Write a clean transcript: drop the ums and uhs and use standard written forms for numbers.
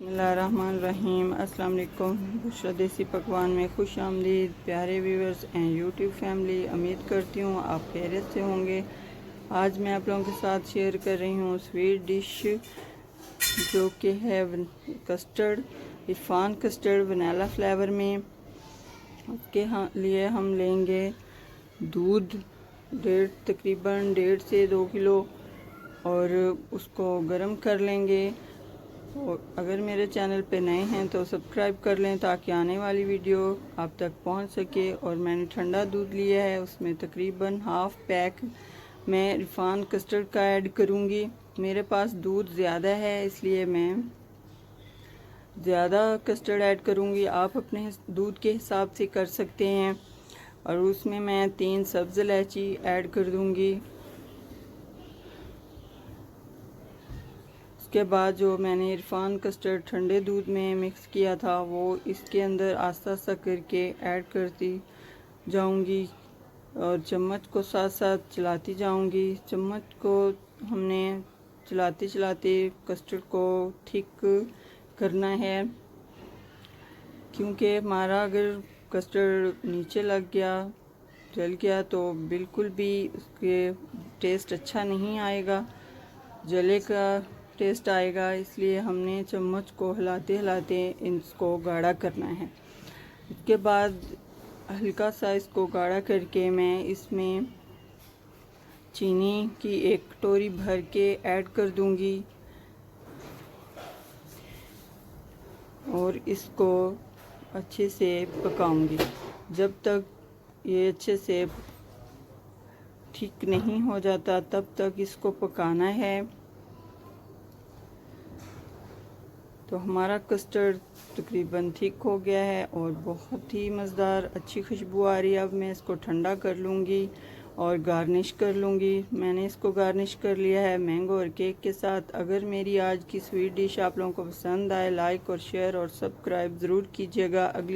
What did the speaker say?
बिस्मिल्लाहिर्रहमानिर्रहीम। अस्सलाम वालेकुम। बुशरा देसी पकवान में खुश आमदीद प्यारे व्यूवर्स एंड यूट्यूब फैमिली। उम्मीद करती हूँ आप खैरियत से होंगे। आज मैं आप लोगों के साथ शेयर कर रही हूँ स्वीट डिश जो कि है custard, Irfan custard vanilla flavour में। उसके लिए हम लेंगे दूध तकरीबन 1.5 से 2 किलो और उसको गर्म कर लेंगे। और अगर मेरे चैनल पे नए हैं तो सब्सक्राइब कर लें ताकि आने वाली वीडियो आप तक पहुंच सके। और मैंने ठंडा दूध लिया है, उसमें तकरीबन हाफ पैक मैं रिफान कस्टर्ड का ऐड करूंगी। मेरे पास दूध ज़्यादा है इसलिए मैं ज़्यादा कस्टर्ड ऐड करूंगी, आप अपने दूध के हिसाब से कर सकते हैं। और उसमें मैं 3 सब्ज़ इलायची ऐड कर दूंगी। उसके बाद जो मैंने इरफान कस्टर्ड ठंडे दूध में मिक्स किया था वो इसके अंदर आस्ता आस्ता करके ऐड करती जाऊंगी और चम्मच को साथ साथ चलाती जाऊंगी। चम्मच को हमने चलाते चलाते कस्टर्ड को ठीक करना है, क्योंकि हमारा अगर कस्टर्ड नीचे लग गया, जल गया तो बिल्कुल भी उसके टेस्ट अच्छा नहीं आएगा, जले का टेस्ट आएगा। इसलिए हमने चम्मच को हिलाते हिलाते इसको गाढ़ा करना है। इसके बाद हल्का सा इसको गाढ़ा करके मैं इसमें चीनी की 1 कटोरी भर के ऐड कर दूंगी और इसको अच्छे से पकाऊंगी जब तक ये अच्छे से ठीक नहीं हो जाता, तब तक इसको पकाना है। तो हमारा कस्टर्ड तकरीबन ठीक हो गया है और बहुत ही मज़ेदार अच्छी खुशबू आ रही है। अब मैं इसको ठंडा कर लूँगी और गार्निश कर लूँगी। मैंने इसको गार्निश कर लिया है मैंगो और केक के साथ। अगर मेरी आज की स्वीट डिश आप लोगों को पसंद आए, लाइक और शेयर और सब्सक्राइब ज़रूर कीजिएगा। अगली